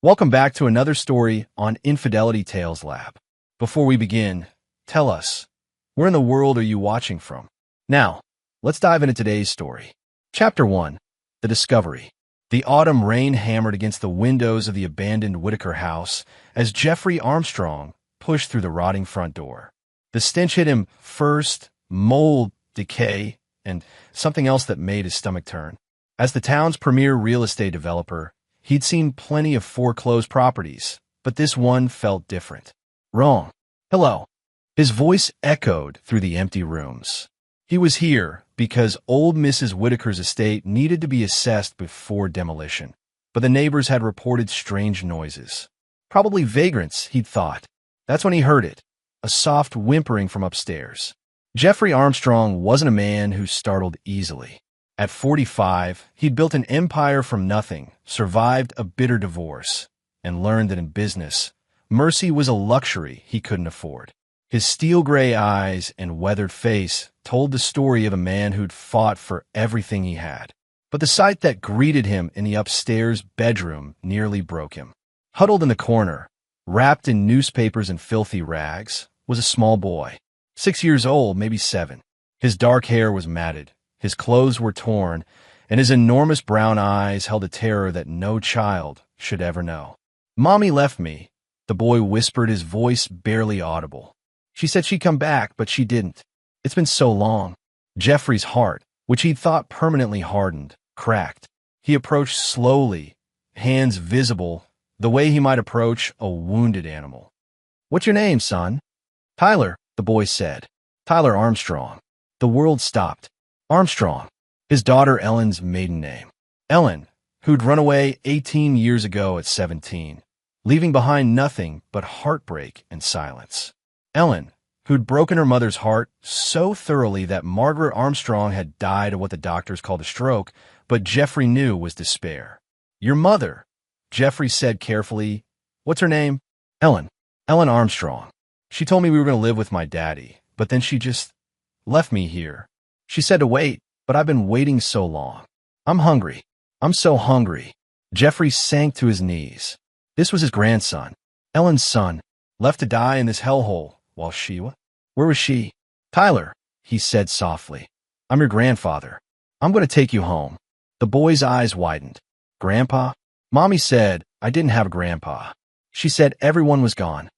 Welcome back to another story on Infidelity Tales Lab. Before we begin, tell us, where in the world are you watching from? Now, let's dive into today's story. Chapter 1. The Discovery. The autumn rain hammered against the windows of the abandoned Whitaker house as Jeffrey Armstrong pushed through the rotting front door. The stench hit him first, mold, decay, and something else that made his stomach turn. As the town's premier real estate developer, he'd seen plenty of foreclosed properties, but this one felt different. Wrong. Hello. His voice echoed through the empty rooms. He was here because old Mrs. Whitaker's estate needed to be assessed before demolition, but the neighbors had reported strange noises. Probably vagrants, he'd thought. That's when he heard it, a soft whimpering from upstairs. Jeffrey Armstrong wasn't a man who startled easily. At 45, he'd built an empire from nothing, survived a bitter divorce, and learned that in business, mercy was a luxury he couldn't afford. His steel-gray eyes and weathered face told the story of a man who'd fought for everything he had. But the sight that greeted him in the upstairs bedroom nearly broke him. Huddled in the corner, wrapped in newspapers and filthy rags, was a small boy. 6 years old, maybe 7. His dark hair was matted. His clothes were torn, and his enormous brown eyes held a terror that no child should ever know. "Mommy left me," the boy whispered, his voice barely audible. "She said she'd come back, but she didn't. It's been so long." Jeffrey's heart, which he'd thought permanently hardened, cracked. He approached slowly, hands visible, the way he might approach a wounded animal. "What's your name, son?" "Tyler," the boy said. "Tyler Armstrong." The world stopped. Armstrong, his daughter Ellen's maiden name. Ellen, who'd run away 18 years ago at 17, leaving behind nothing but heartbreak and silence. Ellen, who'd broken her mother's heart so thoroughly that Margaret Armstrong had died of what the doctors called a stroke, but Jeffrey knew was despair. "Your mother," Jeffrey said carefully. "What's her name?" "Ellen. Ellen Armstrong. She told me we were going to live with my daddy, but then she just left me here. She said to wait, but I've been waiting so long. I'm hungry. I'm so hungry." Jeffrey sank to his knees. This was his grandson, Ellen's son, left to die in this hellhole, while where was she? "Tyler," he said softly, "I'm your grandfather. I'm going to take you home." The boy's eyes widened. "Grandpa?" "Mommy said I didn't have a grandpa. She said everyone was gone."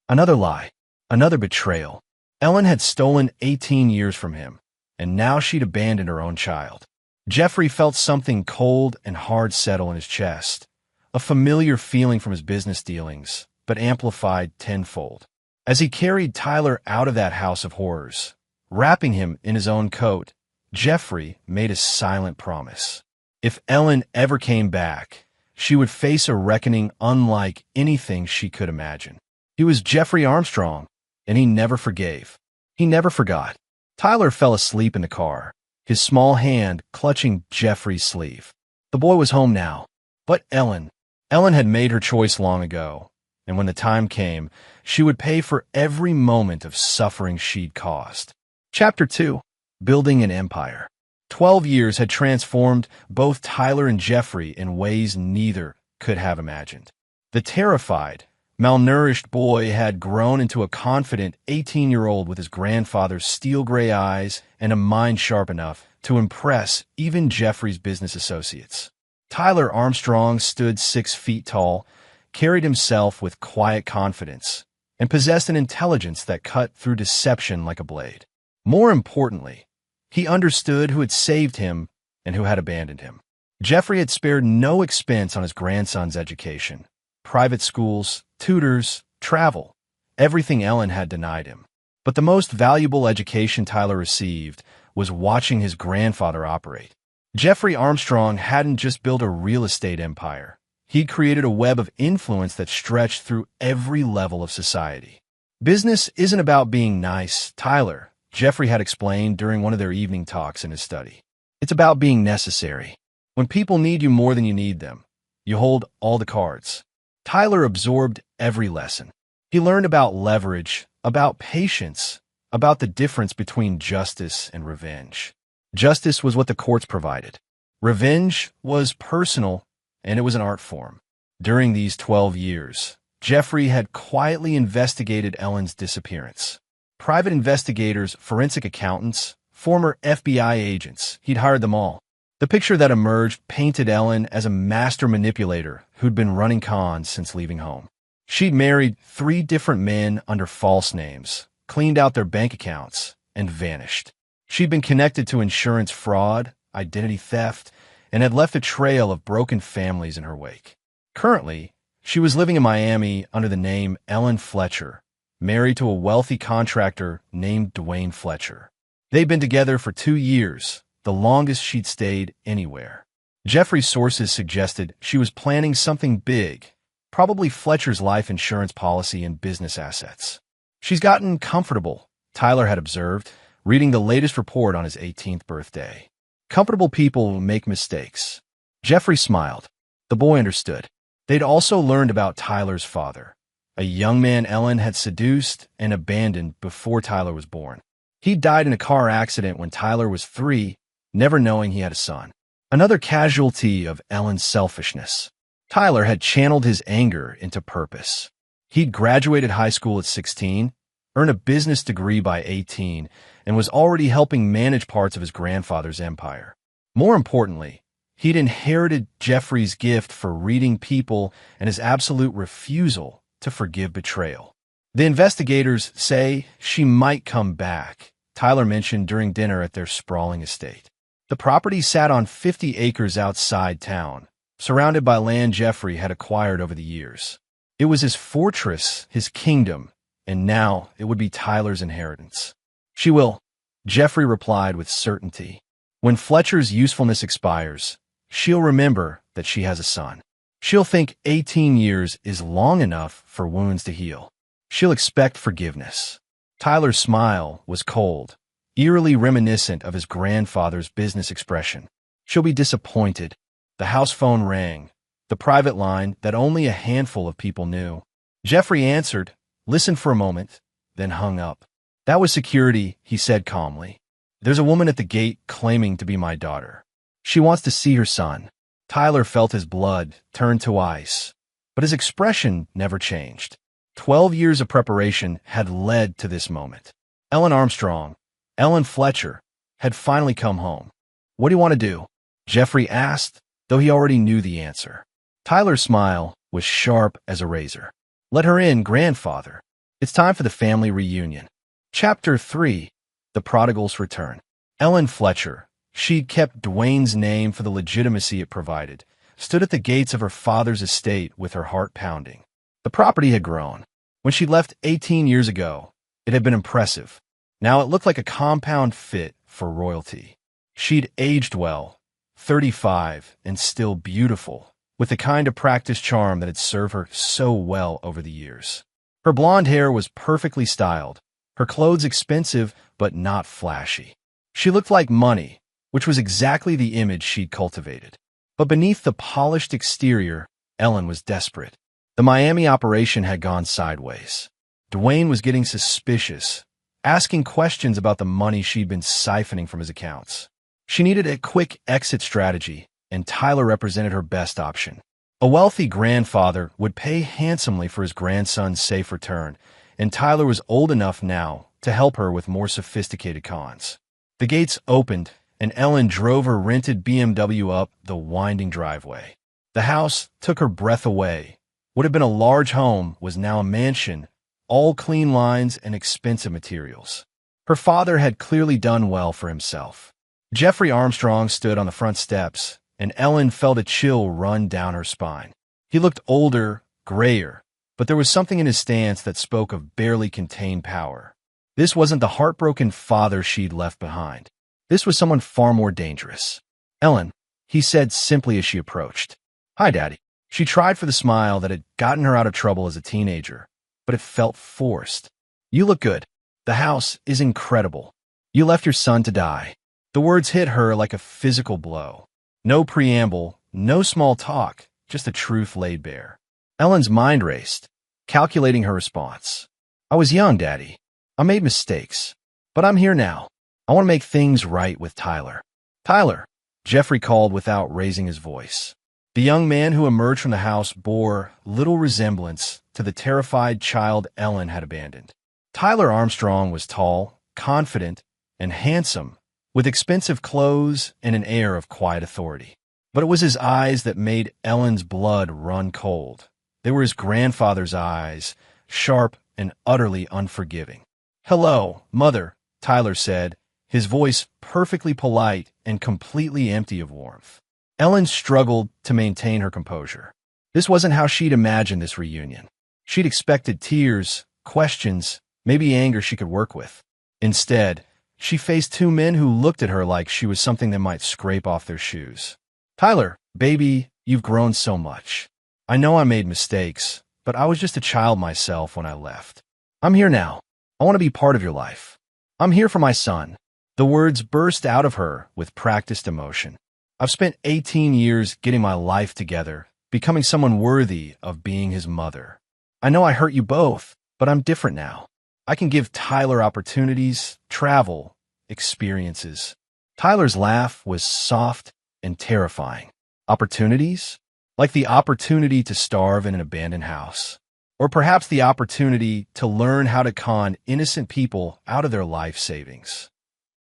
Another lie, another betrayal. Ellen had stolen 18 years from him, and now she'd abandoned her own child. Jeffrey felt something cold and hard settle in his chest, a familiar feeling from his business dealings, but amplified tenfold. As he carried Tyler out of that house of horrors, wrapping him in his own coat, Jeffrey made a silent promise. If Ellen ever came back, she would face a reckoning unlike anything she could imagine. He was Jeffrey Armstrong, and he never forgave. He never forgot. Tyler fell asleep in the car, his small hand clutching Jeffrey's sleeve. The boy was home now. But Ellen had made her choice long ago, and when the time came, she would pay for every moment of suffering she'd caused. Chapter 2. Building an Empire. 12 years had transformed both Tyler and Jeffrey in ways neither could have imagined. The terrified, malnourished boy had grown into a confident 18-year-old with his grandfather's steel-gray eyes and a mind sharp enough to impress even Jeffrey's business associates. Tyler Armstrong stood 6 feet tall, carried himself with quiet confidence, and possessed an intelligence that cut through deception like a blade. More importantly, he understood who had saved him and who had abandoned him. Jeffrey had spared no expense on his grandson's education. Private schools, tutors, travel, everything Ellen had denied him. But the most valuable education Tyler received was watching his grandfather operate. Jeffrey Armstrong hadn't just built a real estate empire. He'd created a web of influence that stretched through every level of society. "Business isn't about being nice, Tyler," Jeffrey had explained during one of their evening talks in his study. "It's about being necessary. When people need you more than you need them, you hold all the cards." Tyler absorbed every lesson. He learned about leverage, about patience, about the difference between justice and revenge. Justice was what the courts provided. Revenge was personal, and it was an art form. During these 12 years, Jeffrey had quietly investigated Ellen's disappearance. Private investigators, forensic accountants, former FBI agents, he'd hired them all. The picture that emerged painted Ellen as a master manipulator who'd been running cons since leaving home. She'd married 3 different men under false names, cleaned out their bank accounts, and vanished. She'd been connected to insurance fraud, identity theft, and had left a trail of broken families in her wake. Currently, she was living in Miami under the name Ellen Fletcher, married to a wealthy contractor named Dwayne Fletcher. They'd been together for 2 years, the longest she'd stayed anywhere. Jeffrey's sources suggested she was planning something big, probably Fletcher's life insurance policy and business assets. She's gotten comfortable, Tyler had observed, reading the latest report on his 18th birthday. Comfortable people make mistakes. Jeffrey smiled. The boy understood. They'd also learned about Tyler's father, a young man Ellen had seduced and abandoned before Tyler was born. He died in a car accident when Tyler was 3, never knowing he had a son. Another casualty of Ellen's selfishness. Tyler had channeled his anger into purpose. He'd graduated high school at 16, earned a business degree by 18, and was already helping manage parts of his grandfather's empire. More importantly, he'd inherited Jeffrey's gift for reading people and his absolute refusal to forgive betrayal. The investigators say she might come back, Tyler mentioned during dinner at their sprawling estate. The property sat on 50 acres outside town, surrounded by land Jeffrey had acquired over the years. It was his fortress, his kingdom, and now it would be Tyler's inheritance. She will, Jeffrey replied with certainty. When Fletcher's usefulness expires, she'll remember that she has a son. She'll think 18 years is long enough for wounds to heal. She'll expect forgiveness. Tyler's smile was cold, eerily reminiscent of his grandfather's business expression. She'll be disappointed. The house phone rang, the private line that only a handful of people knew. Jeffrey answered, listened for a moment, then hung up. That was security, he said calmly. There's a woman at the gate claiming to be my daughter. She wants to see her son. Tyler felt his blood turn to ice, but his expression never changed. 12 years of preparation had led to this moment. Ellen Armstrong, Ellen Fletcher, had finally come home. What do you want to do? Jeffrey asked, though he already knew the answer. Tyler's smile was sharp as a razor. Let her in, grandfather. It's time for the family reunion. Chapter 3, The Prodigal's Return. Ellen Fletcher, she'd kept Dwayne's name for the legitimacy it provided, stood at the gates of her father's estate with her heart pounding. The property had grown. When she left 18 years ago, it had been impressive. Now it looked like a compound fit for royalty. She'd aged well, 35, and still beautiful, with the kind of practiced charm that had served her so well over the years. Her blonde hair was perfectly styled, her clothes expensive but not flashy. She looked like money, which was exactly the image she'd cultivated. But beneath the polished exterior, Ellen was desperate. The Miami operation had gone sideways. Dwayne was getting suspicious, asking questions about the money she'd been siphoning from his accounts. She needed a quick exit strategy, and Tyler represented her best option. A wealthy grandfather would pay handsomely for his grandson's safe return, and Tyler was old enough now to help her with more sophisticated cons. The gates opened, and Ellen drove her rented BMW up the winding driveway. The house took her breath away. What had been a large home was now a mansion, all clean lines and expensive materials. Her father had clearly done well for himself. Jeffrey Armstrong stood on the front steps, and Ellen felt a chill run down her spine. He looked older, grayer, but there was something in his stance that spoke of barely contained power. This wasn't the heartbroken father she'd left behind. This was someone far more dangerous. Ellen, he said simply as she approached. Hi, Daddy. She tried for the smile that had gotten her out of trouble as a teenager, but it felt forced. You look good. The house is incredible. You left your son to die. The words hit her like a physical blow. No preamble, no small talk, just the truth laid bare. Ellen's mind raced, calculating her response. I was young, Daddy. I made mistakes, but I'm here now. I want to make things right with Tyler. Tyler, Jeffrey called without raising his voice. The young man who emerged from the house bore little resemblance to the terrified child Ellen had abandoned. Tyler Armstrong was tall, confident, and handsome, with expensive clothes and an air of quiet authority. But it was his eyes that made Ellen's blood run cold. They were his grandfather's eyes, sharp and utterly unforgiving. "Hello, Mother," Tyler said, his voice perfectly polite and completely empty of warmth. Ellen struggled to maintain her composure. This wasn't how she'd imagined this reunion. She'd expected tears, questions, maybe anger she could work with. Instead, she faced two men who looked at her like she was something that might scrape off their shoes. "Tyler, baby, you've grown so much. I know I made mistakes, but I was just a child myself when I left. I'm here now. I want to be part of your life. I'm here for my son." The words burst out of her with practiced emotion. "I've spent 18 years getting my life together, becoming someone worthy of being his mother. I know I hurt you both, but I'm different now. I can give Tyler opportunities, travel, experiences." Tyler's laugh was soft and terrifying. Opportunities? Like the opportunity to starve in an abandoned house. Or perhaps the opportunity to learn how to con innocent people out of their life savings.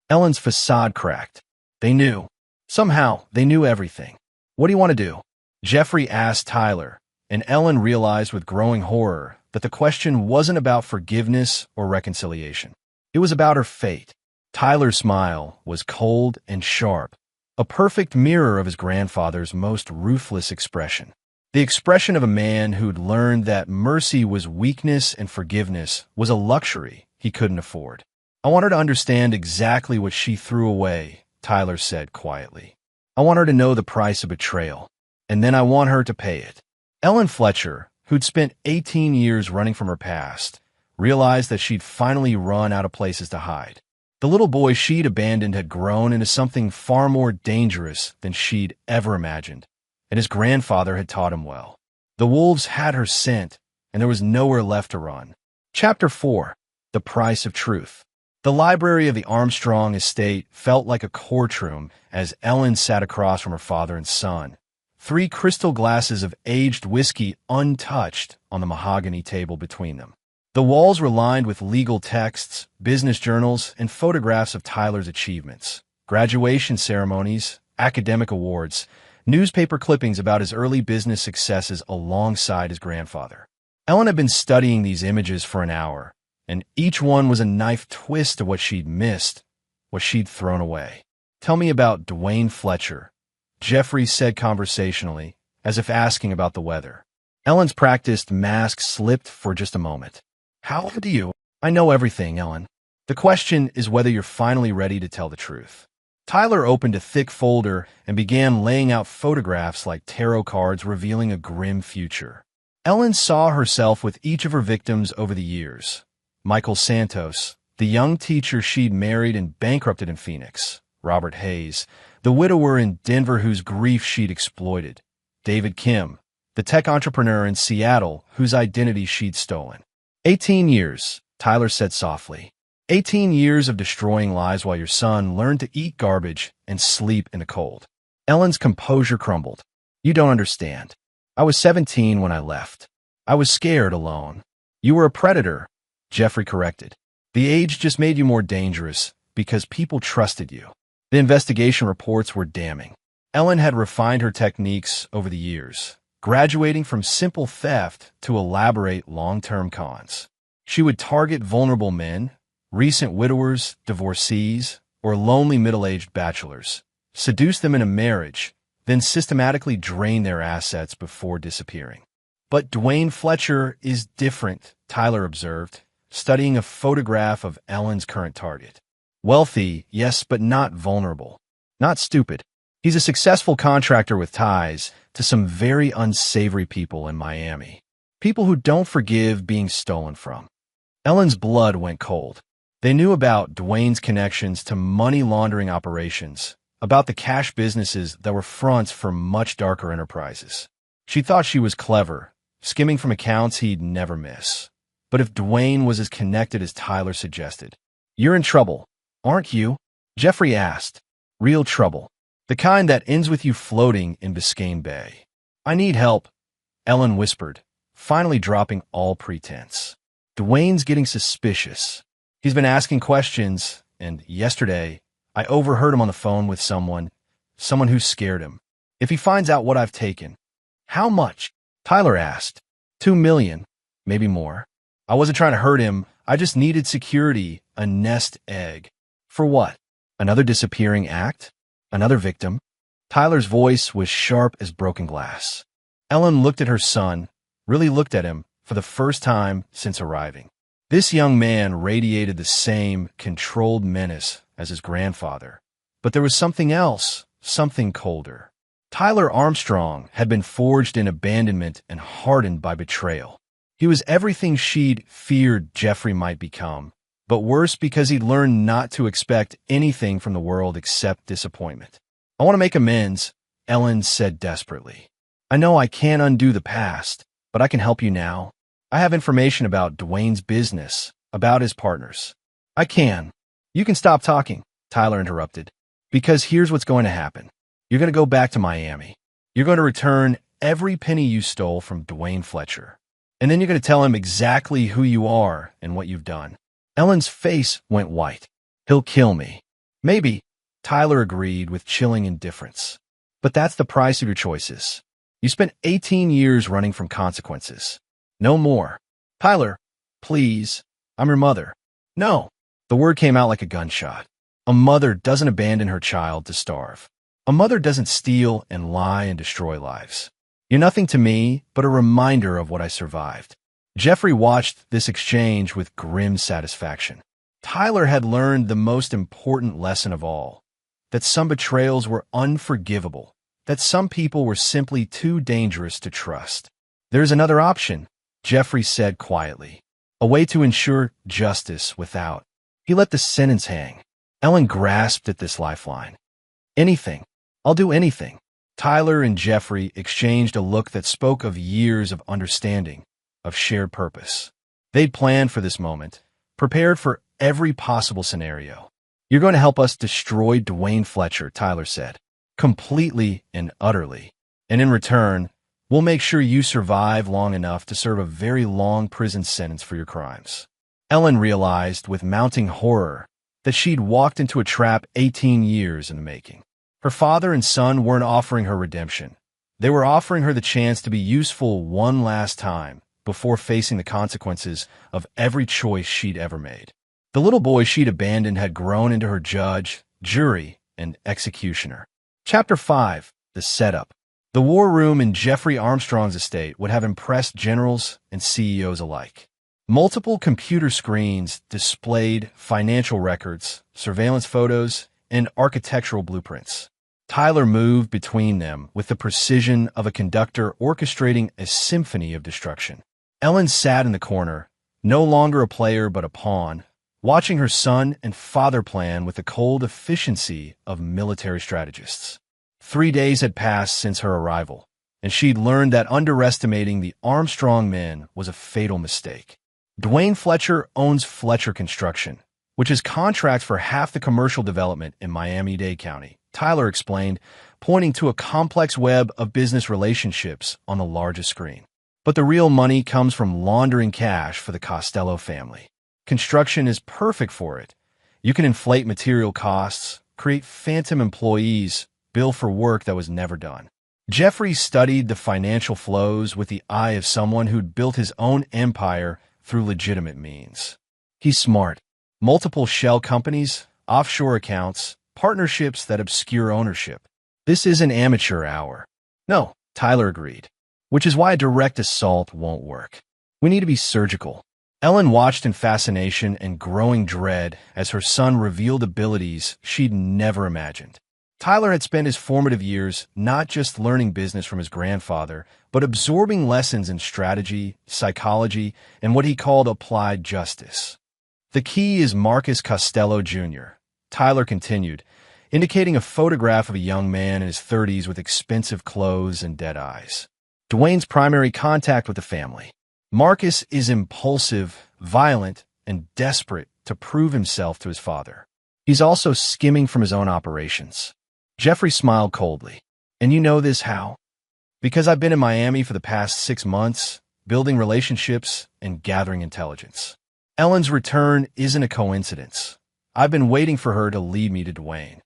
Ellen's facade cracked. They knew. Somehow, they knew everything. "What do you want to do?" Jeffrey asked Tyler, and Ellen realized with growing horror that the question wasn't about forgiveness or reconciliation. It was about her fate. Tyler's smile was cold and sharp, a perfect mirror of his grandfather's most ruthless expression. The expression of a man who'd learned that mercy was weakness and forgiveness was a luxury he couldn't afford. "I want her to understand exactly what she threw away," Tyler said quietly. "I want her to know the price of betrayal, and then I want her to pay it." Ellen Fletcher, who'd spent 18 years running from her past, realized that she'd finally run out of places to hide. The little boy she'd abandoned had grown into something far more dangerous than she'd ever imagined, and his grandfather had taught him well. The wolves had her scent, and there was nowhere left to run. Chapter 4. The Price of Truth. The library of the Armstrong estate felt like a courtroom as Ellen sat across from her father and son, 3 crystal glasses of aged whiskey untouched on the mahogany table between them. The walls were lined with legal texts, business journals, and photographs of Tyler's achievements, graduation ceremonies, academic awards, newspaper clippings about his early business successes alongside his grandfather. Ellen had been studying these images for an hour, and each one was a knife twist of what she'd missed, what she'd thrown away. "Tell me about Dwayne Fletcher," Jeffrey said conversationally, as if asking about the weather. Ellen's practiced mask slipped for just a moment. "How old are you?" "I know everything, Ellen. The question is whether you're finally ready to tell the truth." Tyler opened a thick folder and began laying out photographs like tarot cards revealing a grim future. Ellen saw herself with each of her victims over the years. Michael Santos, the young teacher she'd married and bankrupted in Phoenix. Robert Hayes, the widower in Denver whose grief she'd exploited. David Kim, the tech entrepreneur in Seattle whose identity she'd stolen. 18 years, Tyler said softly. 18 years of destroying lives while your son learned to eat garbage and sleep in the cold. Ellen's composure crumbled. "You don't understand. I was 17 when I left. I was scared alone. You were a predator," Jeffrey corrected. "The age just made you more dangerous because people trusted you." The investigation reports were damning. Ellen had refined her techniques over the years, graduating from simple theft to elaborate long-term cons. She would target vulnerable men, recent widowers, divorcees, or lonely middle-aged bachelors, seduce them in a marriage, then systematically drain their assets before disappearing. "But Dwayne Fletcher is different," Tyler observed, studying a photograph of Ellen's current target. "Wealthy, yes, but not vulnerable. Not stupid. He's a successful contractor with ties to some very unsavory people in Miami. People who don't forgive being stolen from." Ellen's blood went cold. They knew about Dwayne's connections to money laundering operations, about the cash businesses that were fronts for much darker enterprises. She thought she was clever, skimming from accounts he'd never miss. But if Dwayne was as connected as Tyler suggested, "You're in trouble, aren't you?" Jeffrey asked. "Real trouble. The kind that ends with you floating in Biscayne Bay." I need help, Ellen whispered, finally dropping all pretense. Dwayne's getting suspicious. He's been asking questions, and yesterday, I overheard him on the phone with someone who scared him. If he finds out what I've taken. How much? Tyler asked. 2 million, maybe more. I wasn't trying to hurt him. I just needed security, a nest egg. For what? Another disappearing act? Another victim? Tyler's voice was sharp as broken glass. Ellen looked at her son, really looked at him, for the first time since arriving. This young man radiated the same controlled menace as his grandfather. But there was something else, something colder. Tyler Armstrong had been forged in abandonment and hardened by betrayal. He was everything she'd feared Jeffrey might become, but worse because he'd learned not to expect anything from the world except disappointment. I want to make amends, Ellen said desperately. I know I can't undo the past, but I can help you now. I have information about Dwayne's business, about his partners. I can. You can stop talking, Tyler interrupted, because here's what's going to happen. You're going to go back to Miami. You're going to return every penny you stole from Dwayne Fletcher. And then you're going to tell him exactly who you are and what you've done. Ellen's face went white. He'll kill me. Maybe, Tyler agreed with chilling indifference. But that's the price of your choices. You spent 18 years running from consequences. No more. Tyler, please, I'm your mother. No. The word came out like a gunshot. A mother doesn't abandon her child to starve. A mother doesn't steal and lie and destroy lives. You're nothing to me but a reminder of what I survived. Jeffrey watched this exchange with grim satisfaction. Tyler had learned the most important lesson of all, that some betrayals were unforgivable, that some people were simply too dangerous to trust. There's another option, Jeffrey said quietly, a way to ensure justice without. He let the sentence hang. Ellen grasped at this lifeline. Anything. I'll do anything. Tyler and Jeffrey exchanged a look that spoke of years of understanding, of shared purpose. They'd planned for this moment, prepared for every possible scenario. You're going to help us destroy Dwayne Fletcher, Tyler said, completely and utterly. And in return, we'll make sure you survive long enough to serve a very long prison sentence for your crimes. Ellen realized with mounting horror that she'd walked into a trap 18 years in the making. Her father and son weren't offering her redemption. They were offering her the chance to be useful one last time before facing the consequences of every choice she'd ever made. The little boy she'd abandoned had grown into her judge, jury, and executioner. Chapter 5. The Setup. The war room in Jeffrey Armstrong's estate would have impressed generals and CEOs alike. Multiple computer screens displayed financial records, surveillance photos, and architectural blueprints. Tyler moved between them with the precision of a conductor orchestrating a symphony of destruction. Ellen sat in the corner, no longer a player but a pawn, watching her son and father plan with the cold efficiency of military strategists. 3 days had passed since her arrival, and she'd learned that underestimating the Armstrong men was a fatal mistake. Dwayne Fletcher owns Fletcher Construction, which is contracts for half the commercial development in Miami-Dade County, Tyler explained, pointing to a complex web of business relationships on the largest screen. But the real money comes from laundering cash for the Costello family. Construction is perfect for it. You can inflate material costs, create phantom employees, bill for work that was never done. Jeffrey studied the financial flows with the eye of someone who'd built his own empire through legitimate means. He's smart. Multiple shell companies, offshore accounts, partnerships that obscure ownership. This is an amateur hour. No, Tyler agreed, which is why a direct assault won't work. We need to be surgical. Ellen watched in fascination and growing dread as her son revealed abilities she'd never imagined. Tyler had spent his formative years not just learning business from his grandfather, but absorbing lessons in strategy, psychology, and what he called applied justice. The key is Marcus Costello, Jr., Tyler continued, indicating a photograph of a young man in his 30s with expensive clothes and dead eyes. Dwayne's primary contact with the family. Marcus is impulsive, violent, and desperate to prove himself to his father. He's also skimming from his own operations. Jeffrey smiled coldly. And you know this how? Because I've been in Miami for the past 6 months, building relationships and gathering intelligence. Ellen's return isn't a coincidence. I've been waiting for her to lead me to Dwayne.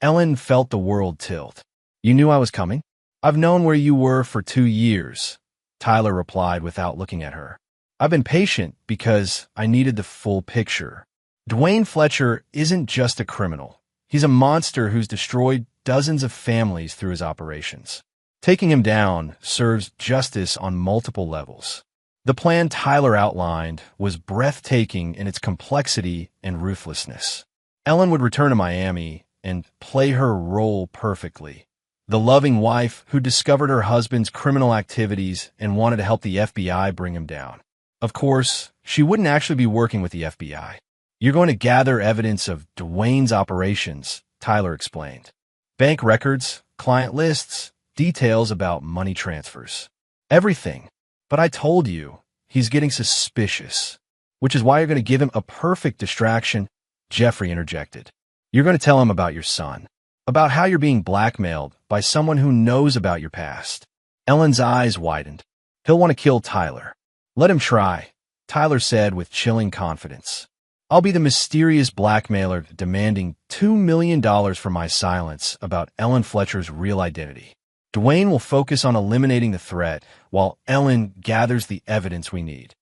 Ellen felt the world tilt. You knew I was coming? I've known where you were for 2 years, Tyler replied without looking at her. I've been patient because I needed the full picture. Dwayne Fletcher isn't just a criminal. He's a monster who's destroyed dozens of families through his operations. Taking him down serves justice on multiple levels. The plan Tyler outlined was breathtaking in its complexity and ruthlessness. Ellen would return to Miami and play her role perfectly. The loving wife who discovered her husband's criminal activities and wanted to help the FBI bring him down. Of course, she wouldn't actually be working with the FBI. You're going to gather evidence of Dwayne's operations, Tyler explained. Bank records, client lists, details about money transfers. Everything. But I told you, he's getting suspicious. Which is why you're going to give him a perfect distraction, Jeffrey interjected. You're going to tell him about your son. About how you're being blackmailed by someone who knows about your past. Ellen's eyes widened. He'll want to kill Tyler. Let him try, Tyler said with chilling confidence. I'll be the mysterious blackmailer demanding $2 million for my silence about Ellen Fletcher's real identity. Dwayne will focus on eliminating the threat while Ellen gathers the evidence we need.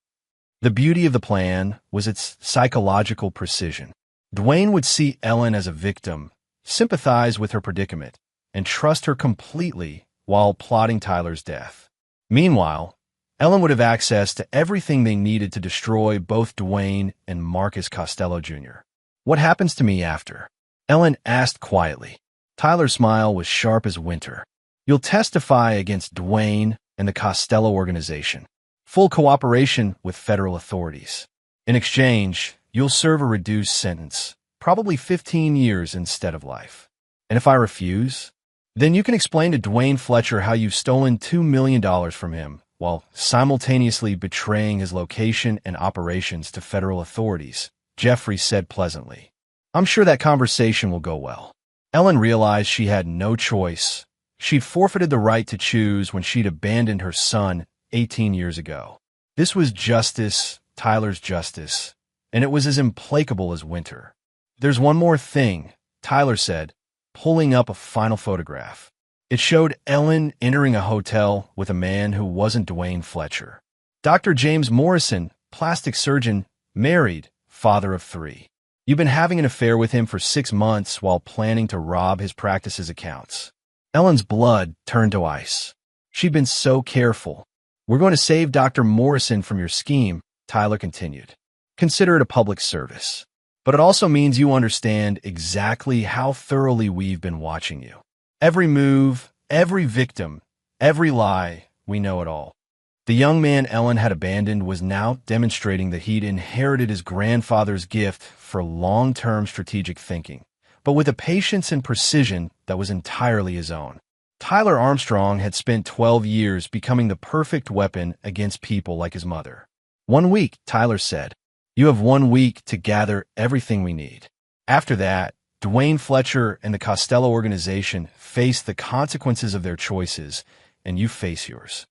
The beauty of the plan was its psychological precision. Dwayne would see Ellen as a victim, sympathize with her predicament, and trust her completely while plotting Tyler's death. Meanwhile, Ellen would have access to everything they needed to destroy both Dwayne and Marcus Costello Jr. What happens to me after? Ellen asked quietly. Tyler's smile was sharp as winter. You'll testify against Dwayne and the Costello organization. Full cooperation with federal authorities. In exchange, you'll serve a reduced sentence, probably 15 years instead of life. And if I refuse, then you can explain to Dwayne Fletcher how you've stolen $2 million from him while simultaneously betraying his location and operations to federal authorities, Jeffrey said pleasantly. I'm sure that conversation will go well. Ellen realized she had no choice. She'd forfeited the right to choose when she'd abandoned her son 18 years ago. This was justice, Tyler's justice, and it was as implacable as winter. There's one more thing, Tyler said, pulling up a final photograph. It showed Ellen entering a hotel with a man who wasn't Dwayne Fletcher. Dr. James Morrison, plastic surgeon, married, father of 3. You've been having an affair with him for 6 months while planning to rob his practice's accounts. Ellen's blood turned to ice. She'd been so careful. We're going to save Dr. Morrison from your scheme, Tyler continued. Consider it a public service. But it also means you understand exactly how thoroughly we've been watching you. Every move, every victim, every lie, we know it all. The young man Ellen had abandoned was now demonstrating that he'd inherited his grandfather's gift for long-term strategic thinking, but with a patience and precision that was entirely his own. Tyler Armstrong had spent 12 years becoming the perfect weapon against people like his mother. 1 week, Tyler said. You have 1 week to gather everything we need. After that, Dwayne Fletcher and the Costello organization face the consequences of their choices, and you face yours.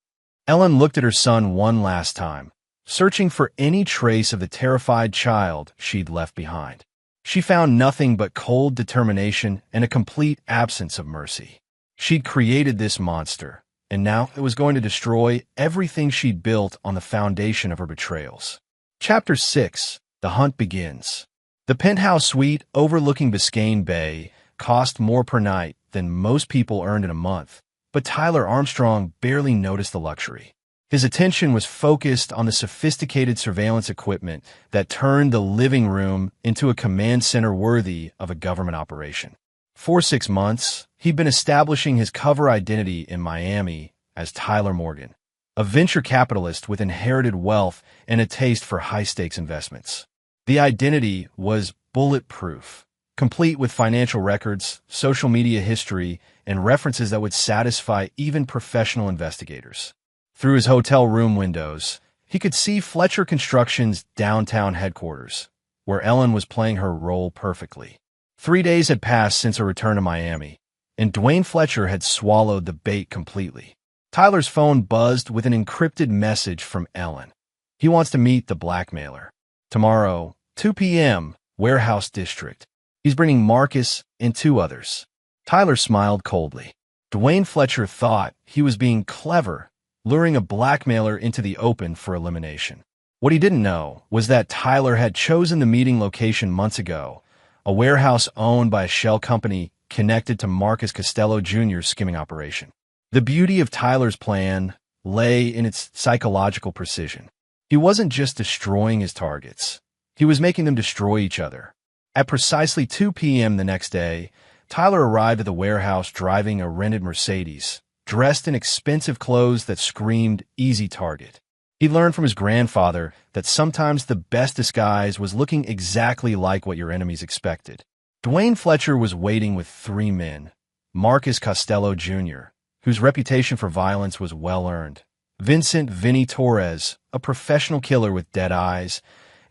Ellen looked at her son one last time, searching for any trace of the terrified child she'd left behind. She found nothing but cold determination and a complete absence of mercy. She'd created this monster, and now it was going to destroy everything she'd built on the foundation of her betrayals. Chapter 6. The Hunt Begins. The penthouse suite overlooking Biscayne Bay cost more per night than most people earned in a month, but Tyler Armstrong barely noticed the luxury. His attention was focused on the sophisticated surveillance equipment that turned the living room into a command center worthy of a government operation. For 6 months, he'd been establishing his cover identity in Miami as Tyler Morgan, a venture capitalist with inherited wealth and a taste for high-stakes investments. The identity was bulletproof, complete with financial records, social media history, and references that would satisfy even professional investigators. Through his hotel room windows, he could see Fletcher Construction's downtown headquarters, where Ellen was playing her role perfectly. 3 days had passed since her return to Miami, and Dwayne Fletcher had swallowed the bait completely. Tyler's phone buzzed with an encrypted message from Ellen. He wants to meet the blackmailer. Tomorrow, 2 p.m., Warehouse District. He's bringing Marcus and 2 others. Tyler smiled coldly. Dwayne Fletcher thought he was being clever, luring a blackmailer into the open for elimination. What he didn't know was that Tyler had chosen the meeting location months ago, a warehouse owned by a shell company connected to Marcus Costello Jr.'s skimming operation. The beauty of Tyler's plan lay in its psychological precision. He wasn't just destroying his targets. He was making them destroy each other. At precisely 2 p.m. the next day, Tyler arrived at the warehouse driving a rented Mercedes, dressed in expensive clothes that screamed easy target. He learned from his grandfather that sometimes the best disguise was looking exactly like what your enemies expected. Dwayne Fletcher was waiting with 3 men: Marcus Costello Jr., whose reputation for violence was well-earned; Vincent "Vinny" Torres, a professional killer with dead eyes;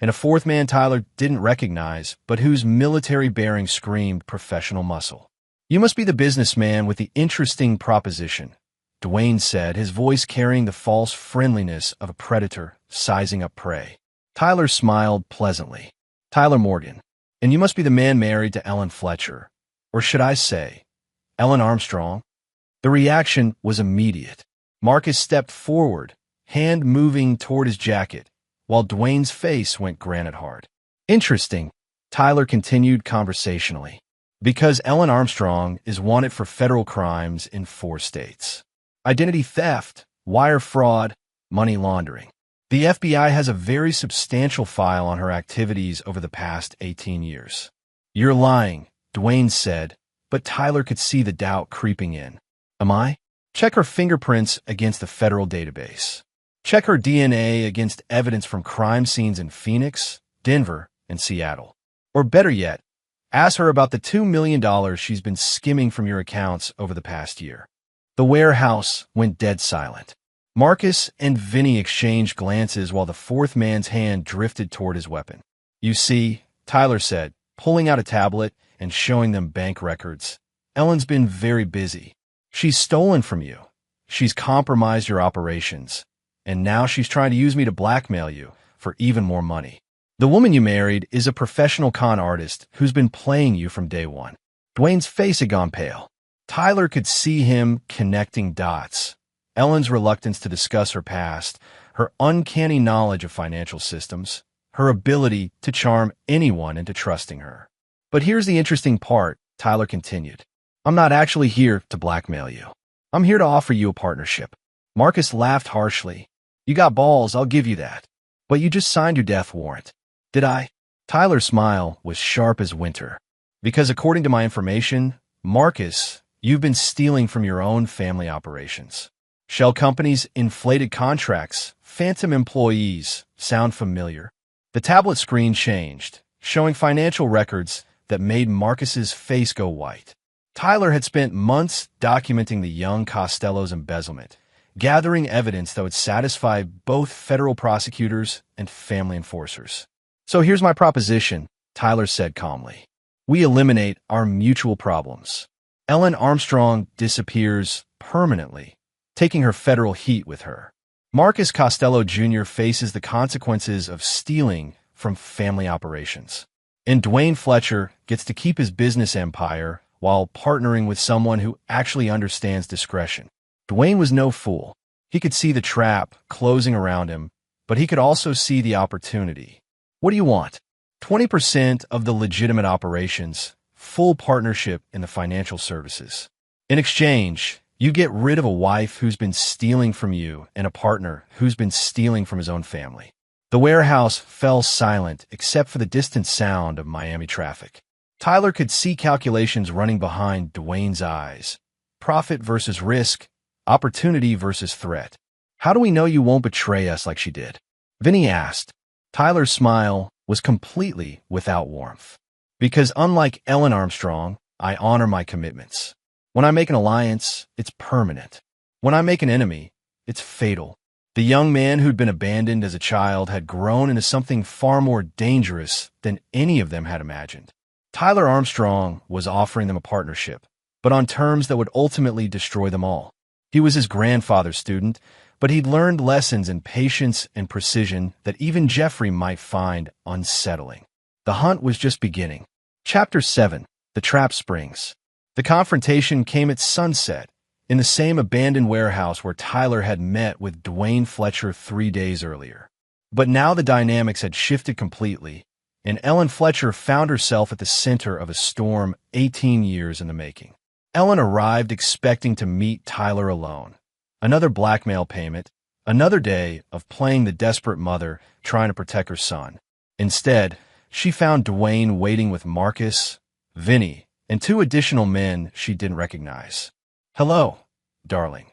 and a 4th man Tyler didn't recognize, but whose military bearing screamed professional muscle. "You must be the businessman with the interesting proposition," Dwayne said, his voice carrying the false friendliness of a predator sizing up prey. Tyler smiled pleasantly. "Tyler Morgan. And you must be the man married to Ellen Fletcher. Or should I say, Ellen Armstrong?" The reaction was immediate. Marcus stepped forward, hand moving toward his jacket, while Dwayne's face went granite hard. "Interesting," Tyler continued conversationally, "because Ellen Armstrong is wanted for federal crimes in 4 states. Identity theft, wire fraud, money laundering. The FBI has a very substantial file on her activities over the past 18 years. "You're lying," Dwayne said, but Tyler could see the doubt creeping in. "Am I? Check her fingerprints against the federal database. Check her DNA against evidence from crime scenes in Phoenix, Denver, and Seattle. Or better yet, ask her about the $2 million she's been skimming from your accounts over the past year." The warehouse went dead silent. Marcus and Vinny exchanged glances while the 4th man's hand drifted toward his weapon. "You see," Tyler said, pulling out a tablet and showing them bank records, "Ellen's been very busy. She's stolen from you. She's compromised your operations. And now she's trying to use me to blackmail you for even more money. The woman you married is a professional con artist who's been playing you from day one." Dwayne's face had gone pale. Tyler could see him connecting dots. Ellen's reluctance to discuss her past, her uncanny knowledge of financial systems, her ability to charm anyone into trusting her. "But here's the interesting part," Tyler continued. "I'm not actually here to blackmail you. I'm here to offer you a partnership." Marcus laughed harshly. "You got balls, I'll give you that. But you just signed your death warrant." "Did I?" Tyler's smile was sharp as winter. "Because according to my information, Marcus, you've been stealing from your own family operations. Shell companies, inflated contracts, phantom employees. Sound familiar?" The tablet screen changed, showing financial records that made Marcus's face go white. Tyler had spent months documenting the young Costello's embezzlement, gathering evidence that would satisfy both federal prosecutors and family enforcers. "So here's my proposition," Tyler said calmly. "We eliminate our mutual problems. Ellen Armstrong disappears permanently, taking her federal heat with her. Marcus Costello Jr. faces the consequences of stealing from family operations. And Dwayne Fletcher gets to keep his business empire while partnering with someone who actually understands discretion." Dwayne was no fool. He could see the trap closing around him, but he could also see the opportunity. "What do you want?" 20% of the legitimate operations, full partnership in the financial services. In exchange, you get rid of a wife who's been stealing from you and a partner who's been stealing from his own family. The warehouse fell silent except for the distant sound of Miami traffic. Tyler could see calculations running behind Dwayne's eyes. Profit versus risk, opportunity versus threat. "How do we know you won't betray us like she did?" Vinny asked. Tyler's smile was completely without warmth. "Because unlike Ellen Armstrong, I honor my commitments. When I make an alliance, it's permanent. When I make an enemy, it's fatal." The young man who'd been abandoned as a child had grown into something far more dangerous than any of them had imagined. Tyler Armstrong was offering them a partnership, but on terms that would ultimately destroy them all. He was his grandfather's student, but he'd learned lessons in patience and precision that even Jeffrey might find unsettling. The hunt was just beginning. Chapter 7. The Trap Springs. The confrontation came at sunset, in the same abandoned warehouse where Tyler had met with Dwayne Fletcher 3 days earlier. But now the dynamics had shifted completely, and Ellen Fletcher found herself at the center of a storm 18 years in the making. Ellen arrived expecting to meet Tyler alone. Another blackmail payment, another day of playing the desperate mother trying to protect her son. Instead, she found Dwayne waiting with Marcus, Vinny, and 2 additional men she didn't recognize. "Hello, darling,"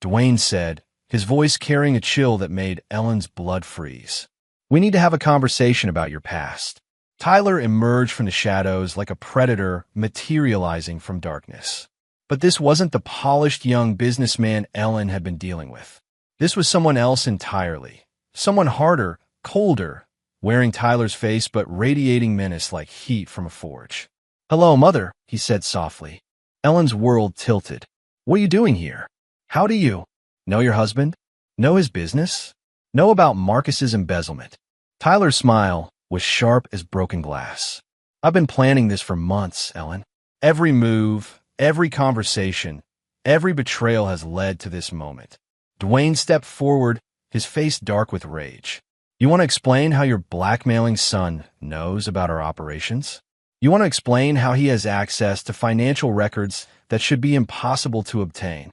Dwayne said, his voice carrying a chill that made Ellen's blood freeze. "We need to have a conversation about your past." Tyler emerged from the shadows like a predator materializing from darkness. But this wasn't the polished young businessman Ellen had been dealing with. This was someone else entirely. Someone harder, colder, wearing Tyler's face but radiating menace like heat from a forge. "Hello, Mother," he said softly. Ellen's world tilted. "What are you doing here? How do you know your husband? Know his business? Know about Marcus's embezzlement?" Tyler's smile was sharp as broken glass. "I've been planning this for months, Ellen. Every move, every conversation, every betrayal has led to this moment." Dwayne stepped forward, his face dark with rage. "You want to explain how your blackmailing son knows about our operations? You want to explain how he has access to financial records that should be impossible to obtain?"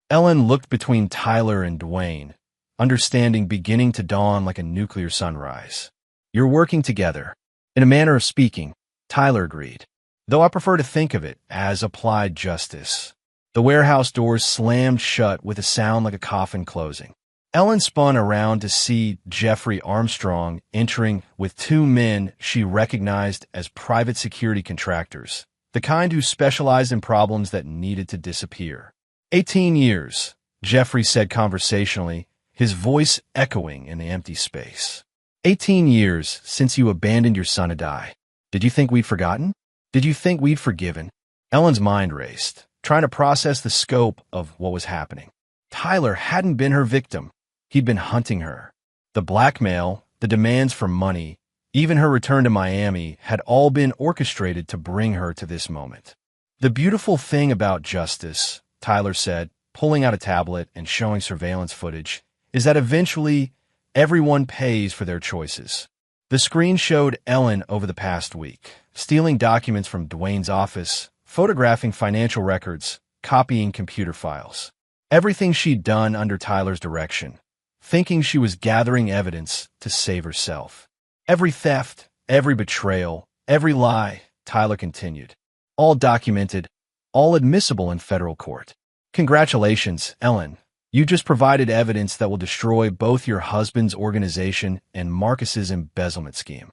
Ellen looked between Tyler and Dwayne, understanding beginning to dawn like a nuclear sunrise. "You're working together." "In a manner of speaking," Tyler agreed, "though I prefer to think of it as applied justice." The warehouse doors slammed shut with a sound like a coffin closing. Ellen spun around to see Jeffrey Armstrong entering with 2 men she recognized as private security contractors, the kind who specialized in problems that needed to disappear. 18 years, Jeffrey said conversationally, his voice echoing in the empty space. 18 years since you abandoned your son to die. Did you think we'd forgotten? Did you think we'd forgiven? Ellen's mind raced, trying to process the scope of what was happening. Tyler hadn't been her victim. He'd been hunting her. The blackmail, the demands for money, even her return to Miami had all been orchestrated to bring her to this moment. "The beautiful thing about justice," Tyler said, pulling out a tablet and showing surveillance footage, "is that eventually everyone pays for their choices." The screen showed Ellen over the past week, stealing documents from Dwayne's office, photographing financial records, copying computer files. Everything she'd done under Tyler's direction, thinking she was gathering evidence to save herself. "Every theft, every betrayal, every lie," Tyler continued. "All documented, all admissible in federal court. Congratulations, Ellen. You just provided evidence that will destroy both your husband's organization and Marcus's embezzlement scheme."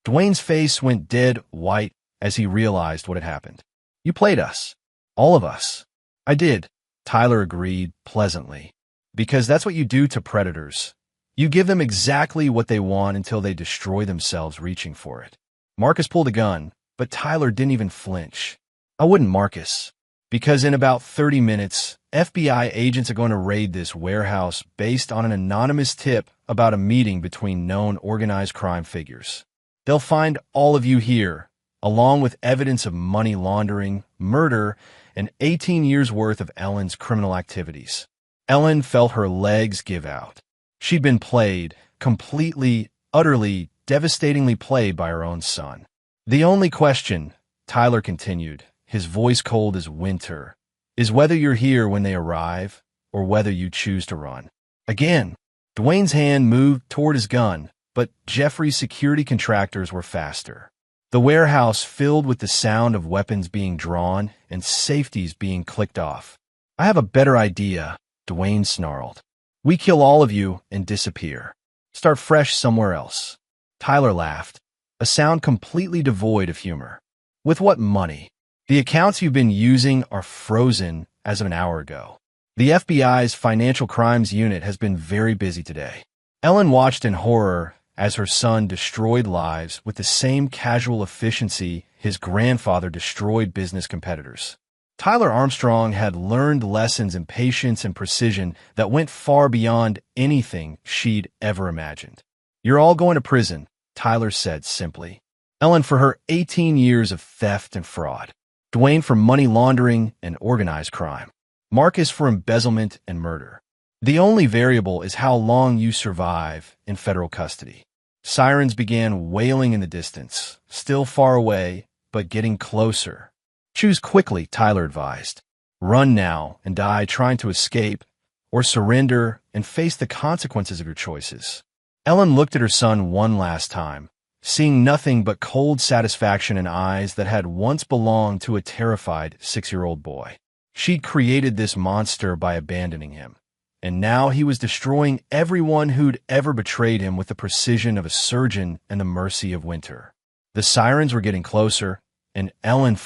Dwayne's face went dead white as he realized what had happened. "You played us. All of us." "I did," Tyler agreed pleasantly. "Because that's what you do to predators. You give them exactly what they want until they destroy themselves reaching for it." Marcus pulled a gun, but Tyler didn't even flinch. "I wouldn't, Marcus. Because in about 30 minutes, FBI agents are going to raid this warehouse based on an anonymous tip about a meeting between known organized crime figures. They'll find all of you here, along with evidence of money laundering, murder, and 18 years' worth of Ellen's criminal activities." Ellen felt her legs give out. She'd been played, completely, utterly, devastatingly played by her own son. "The only question," Tyler continued, his voice cold as winter, "is whether you're here when they arrive, or whether you choose to run." Again, Dwayne's hand moved toward his gun, but Jeffrey's security contractors were faster. The warehouse filled with the sound of weapons being drawn and safeties being clicked off. "I have a better idea," Dwayne snarled. "We kill all of you and disappear. Start fresh somewhere else." Tyler laughed, a sound completely devoid of humor. "With what money? The accounts you've been using are frozen as of an hour ago. The FBI's Financial Crimes Unit has been very busy today." Ellen watched in horror as her son destroyed lives with the same casual efficiency his grandfather destroyed business competitors. Tyler Armstrong had learned lessons in patience and precision that went far beyond anything she'd ever imagined. "You're all going to prison," Tyler said simply. Ellen for her 18 years of theft and fraud. Dwayne for money laundering and organized crime. Marcus for embezzlement and murder. The only variable is how long you survive in federal custody. Sirens began wailing in the distance, still far away, but getting closer. "Choose quickly," Tyler advised. "Run now and die trying to escape, or surrender and face the consequences of your choices." Ellen looked at her son one last time, seeing nothing but cold satisfaction in eyes that had once belonged to a terrified 6-year-old boy. She'd created this monster by abandoning him, and now he was destroying everyone who'd ever betrayed him with the precision of a surgeon and the mercy of winter. The sirens were getting closer, and Ellen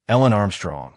Armstrong,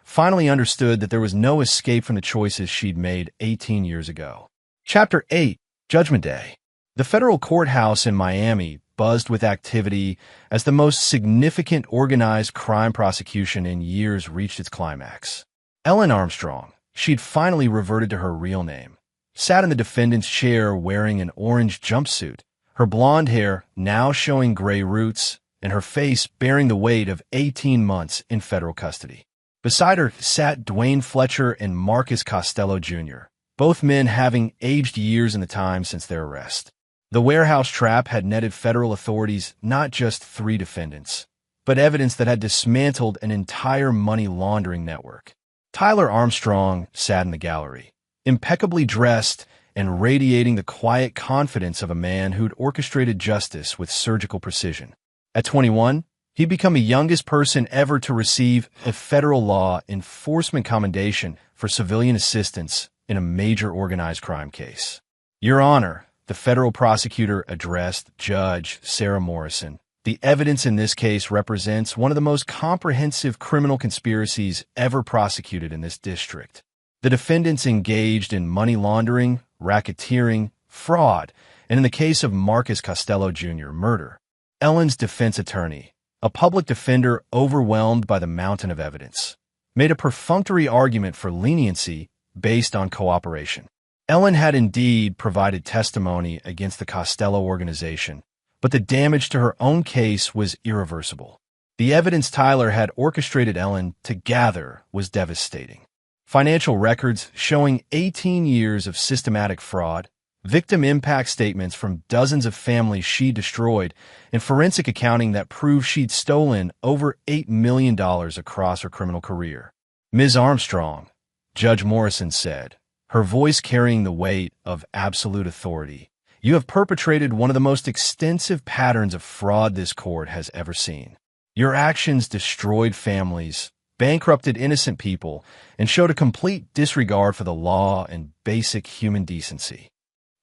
finally understood that there was no escape from the choices she'd made 18 years ago. Chapter 8, Judgment Day. The federal courthouse in Miami buzzed with activity as the most significant organized crime prosecution in years reached its climax. Ellen Armstrong, she'd finally reverted to her real name, sat in the defendant's chair wearing an orange jumpsuit, her blonde hair now showing gray roots, and her face bearing the weight of 18 months in federal custody. Beside her sat Dwayne Fletcher and Marcus Costello Jr., both men having aged years in the time since their arrest. The warehouse trap had netted federal authorities not just 3 defendants, but evidence that had dismantled an entire money laundering network. Tyler Armstrong sat in the gallery, impeccably dressed and radiating the quiet confidence of a man who'd orchestrated justice with surgical precision. At 21, he'd become the youngest person ever to receive a federal law enforcement commendation for civilian assistance in a major organized crime case. "Your Honor," the federal prosecutor addressed Judge Sarah Morrison, "the evidence in this case represents one of the most comprehensive criminal conspiracies ever prosecuted in this district. The defendants engaged in money laundering, racketeering, fraud, and in the case of Marcus Costello Jr., murder." Ellen's defense attorney, a public defender overwhelmed by the mountain of evidence, made a perfunctory argument for leniency based on cooperation. Ellen had indeed provided testimony against the Costello organization, but the damage to her own case was irreversible. The evidence Tyler had orchestrated Ellen to gather was devastating. Financial records showing 18 years of systematic fraud, victim impact statements from dozens of families she destroyed, and forensic accounting that proved she'd stolen over $8 million across her criminal career. "Ms. Armstrong," Judge Morrison said, her voice carrying the weight of absolute authority, "you have perpetrated one of the most extensive patterns of fraud this court has ever seen. Your actions destroyed families, bankrupted innocent people, and showed a complete disregard for the law and basic human decency."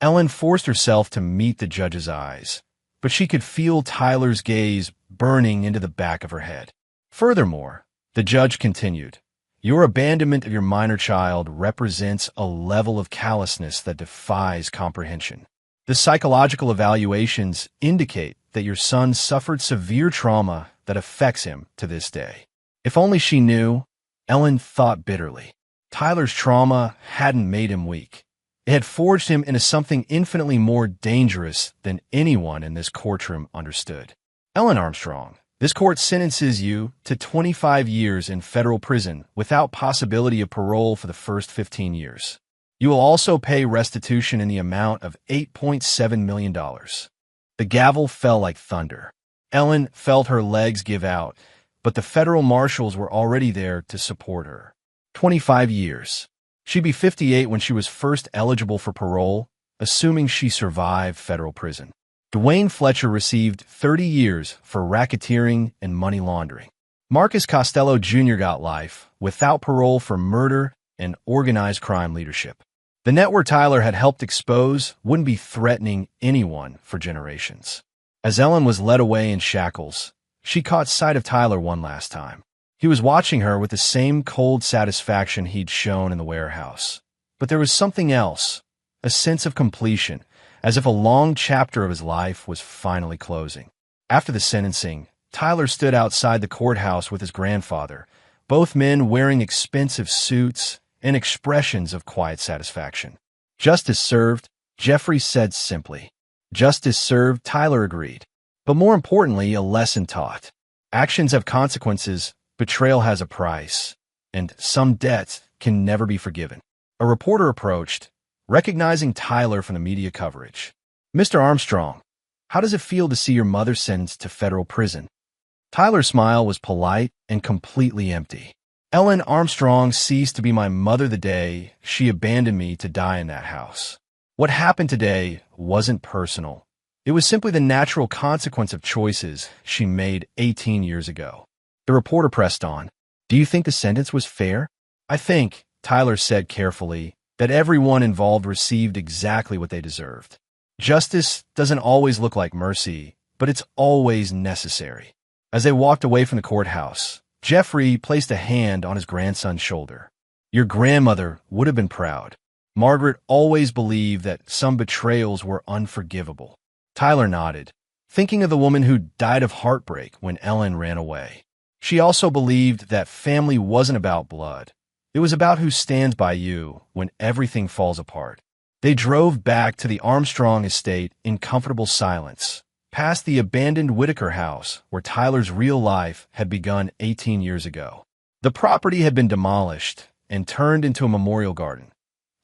Ellen forced herself to meet the judge's eyes, but she could feel Tyler's gaze burning into the back of her head. "Furthermore," the judge continued, "your abandonment of your minor child represents a level of callousness that defies comprehension. The psychological evaluations indicate that your son suffered severe trauma that affects him to this day." If only she knew, Ellen thought bitterly. Tyler's trauma hadn't made him weak. It had forged him into something infinitely more dangerous than anyone in this courtroom understood. "Ellen Armstrong, this court sentences you to 25 years in federal prison without possibility of parole for the first 15 years. You will also pay restitution in the amount of $8.7 million. The gavel fell like thunder. Ellen felt her legs give out, but the federal marshals were already there to support her. 25 years. She'd be 58 when she was first eligible for parole, assuming she survived federal prison. Dwayne Fletcher received 30 years for racketeering and money laundering. Marcus Costello Jr. got life, without parole, for murder and organized crime leadership. The network Tyler had helped expose wouldn't be threatening anyone for generations. As Ellen was led away in shackles, she caught sight of Tyler one last time. He was watching her with the same cold satisfaction he'd shown in the warehouse. But there was something else, a sense of completion, as if a long chapter of his life was finally closing. After the sentencing, Tyler stood outside the courthouse with his grandfather, both men wearing expensive suits and expressions of quiet satisfaction. "Justice served," Jeffrey said simply. "Justice served," Tyler agreed. "But more importantly, a lesson taught. Actions have consequences, betrayal has a price, and some debts can never be forgiven." A reporter approached, recognizing Tyler from the media coverage. "Mr. Armstrong, how does it feel to see your mother sentenced to federal prison?" Tyler's smile was polite and completely empty. "Ellen Armstrong ceased to be my mother the day she abandoned me to die in that house. What happened today wasn't personal. It was simply the natural consequence of choices she made 18 years ago." The reporter pressed on. "Do you think the sentence was fair?" "I think," Tyler said carefully, "that everyone involved received exactly what they deserved. Justice doesn't always look like mercy, but it's always necessary." As they walked away from the courthouse, Jeffrey placed a hand on his grandson's shoulder. "Your grandmother would have been proud. Margaret always believed that some betrayals were unforgivable." Tyler nodded, thinking of the woman who died of heartbreak when Ellen ran away. She also believed that family wasn't about blood. It was about who stands by you when everything falls apart. They drove back to the Armstrong estate in comfortable silence, past the abandoned Whitaker house where Tyler's real life had begun 18 years ago. The property had been demolished and turned into a memorial garden,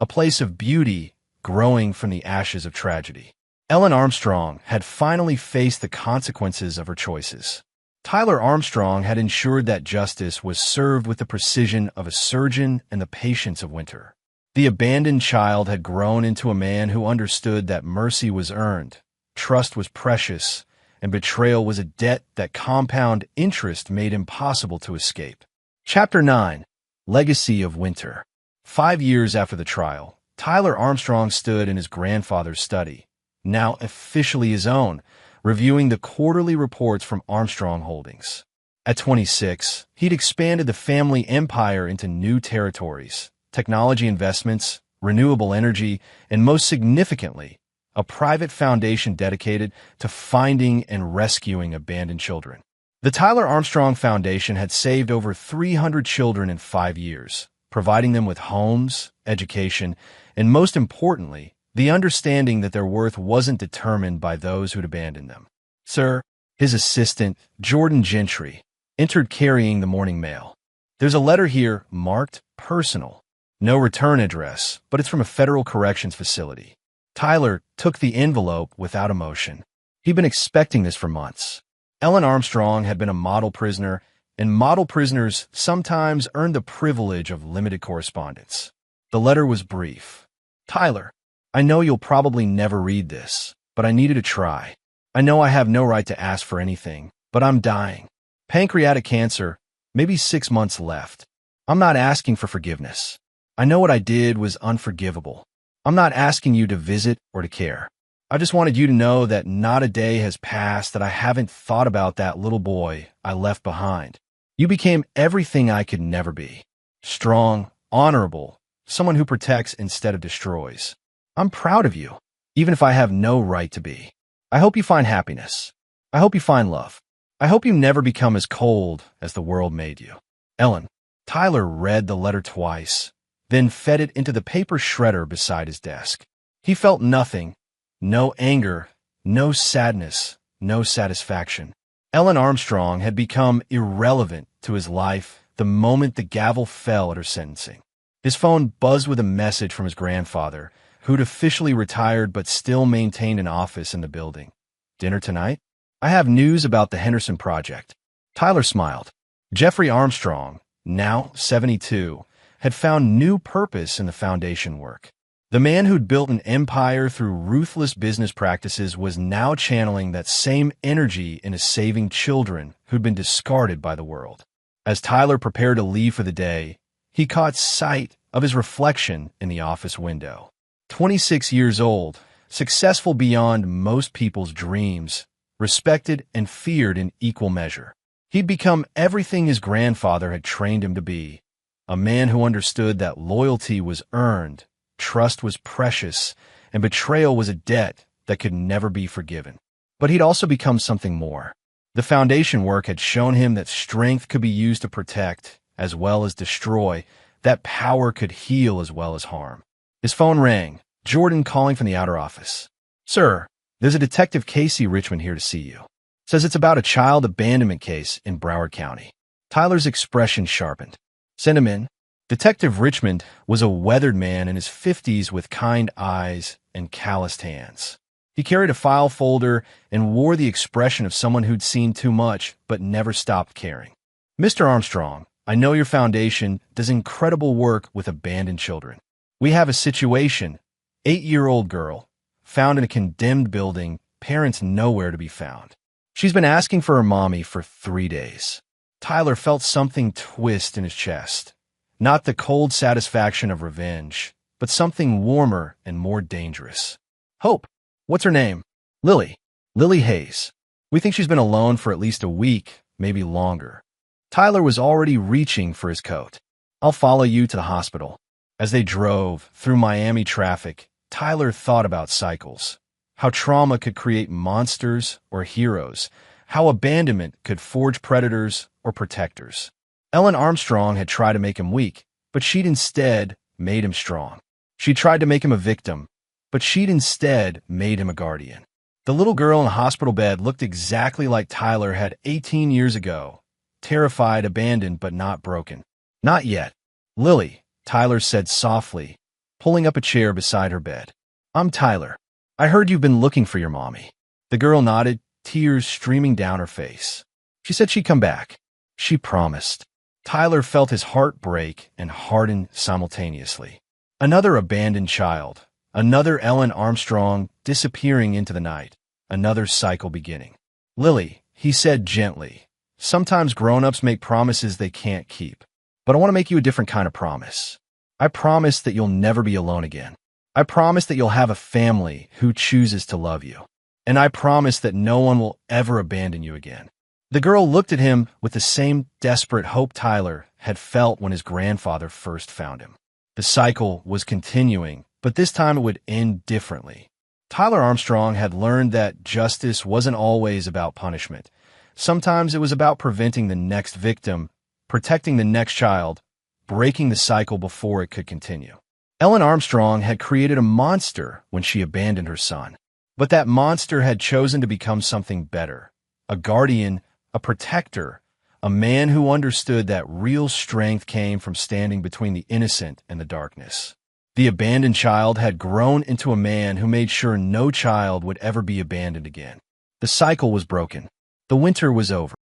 a place of beauty growing from the ashes of tragedy. Ellen Armstrong had finally faced the consequences of her choices. Tyler Armstrong had ensured that justice was served with the precision of a surgeon and the patience of winter. The abandoned child had grown into a man who understood that mercy was earned, trust was precious, and betrayal was a debt that compound interest made impossible to escape. Chapter 9. Legacy of Winter. 5 years after the trial, Tyler Armstrong stood in his grandfather's study, now officially his own, reviewing the quarterly reports from Armstrong Holdings. At 26, he'd expanded the family empire into new territories, technology investments, renewable energy, and most significantly, a private foundation dedicated to finding and rescuing abandoned children. The Tyler Armstrong Foundation had saved over 300 children in 5 years, providing them with homes, education, and most importantly, the understanding that their worth wasn't determined by those who'd abandoned them. "Sir," his assistant, Jordan Gentry, entered carrying the morning mail. "There's a letter here marked personal. No return address, but it's from a federal corrections facility." Tyler took the envelope without emotion. He'd been expecting this for months. Ellen Armstrong had been a model prisoner, and model prisoners sometimes earned the privilege of limited correspondence. The letter was brief. "Tyler, I know you'll probably never read this, but I needed to try. I know I have no right to ask for anything, but I'm dying. Pancreatic cancer, maybe 6 months left. I'm not asking for forgiveness. I know what I did was unforgivable. I'm not asking you to visit or to care. I just wanted you to know that not a day has passed that I haven't thought about that little boy I left behind. You became everything I could never be. Strong, honorable, someone who protects instead of destroys. I'm proud of you, even if I have no right to be. I hope you find happiness. I hope you find love. I hope you never become as cold as the world made you. Ellen." Tyler read the letter twice, then fed it into the paper shredder beside his desk. He felt nothing, no anger, no sadness, no satisfaction. Ellen Armstrong had become irrelevant to his life the moment the gavel fell at her sentencing. His phone buzzed with a message from his grandfather, who'd officially retired but still maintained an office in the building. "Dinner tonight? I have news about the Henderson Project." Tyler smiled. Jeffrey Armstrong, now 72, had found new purpose in the foundation work. The man who'd built an empire through ruthless business practices was now channeling that same energy into saving children who'd been discarded by the world. As Tyler prepared to leave for the day, he caught sight of his reflection in the office window. 26 years old, successful beyond most people's dreams, respected and feared in equal measure. He'd become everything his grandfather had trained him to be, a man who understood that loyalty was earned, trust was precious, and betrayal was a debt that could never be forgiven. But he'd also become something more. The foundation work had shown him that strength could be used to protect, as well as destroy. That power could heal as well as harm. His phone rang. Jordan calling from the outer office. Sir, there's a Detective Casey Richmond here to see you. Says it's about a child abandonment case in Broward County. Tyler's expression sharpened. Send him in. Detective Richmond was a weathered man in his 50s with kind eyes and calloused hands. He carried a file folder and wore the expression of someone who'd seen too much but never stopped caring. Mr. Armstrong, I know your foundation does incredible work with abandoned children. We have a situation. 8-year-old girl, found in a condemned building, parents nowhere to be found. She's been asking for her mommy for 3 days. Tyler felt something twist in his chest. Not the cold satisfaction of revenge, but something warmer and more dangerous. Hope. What's her name? Lily. Lily Hayes. We think she's been alone for at least a week, maybe longer. Tyler was already reaching for his coat. I'll follow you to the hospital. As they drove through Miami traffic, Tyler thought about cycles. How trauma could create monsters or heroes. How abandonment could forge predators or protectors. Ellen Armstrong had tried to make him weak, but she'd instead made him strong. She tried to make him a victim, but she'd instead made him a guardian. The little girl in the hospital bed looked exactly like Tyler had 18 years ago. Terrified, abandoned, but not broken. Not yet. Lily, Tyler said softly, pulling up a chair beside her bed. I'm Tyler. I heard you've been looking for your mommy. The girl nodded, tears streaming down her face. She said she'd come back. She promised. Tyler felt his heart break and harden simultaneously. Another abandoned child. Another Ellen Armstrong disappearing into the night. Another cycle beginning. Lily, he said gently, sometimes grown-ups make promises they can't keep. But I want to make you a different kind of promise. I promise that you'll never be alone again. I promise that you'll have a family who chooses to love you. And I promise that no one will ever abandon you again. The girl looked at him with the same desperate hope Tyler had felt when his grandfather first found him. The cycle was continuing, but this time it would end differently. Tyler Armstrong had learned that justice wasn't always about punishment. Sometimes it was about preventing the next victim, protecting the next child, breaking the cycle before it could continue. Ellen Armstrong had created a monster when she abandoned her son. But that monster had chosen to become something better. A guardian, a protector, a man who understood that real strength came from standing between the innocent and the darkness. The abandoned child had grown into a man who made sure no child would ever be abandoned again. The cycle was broken. The winter was over.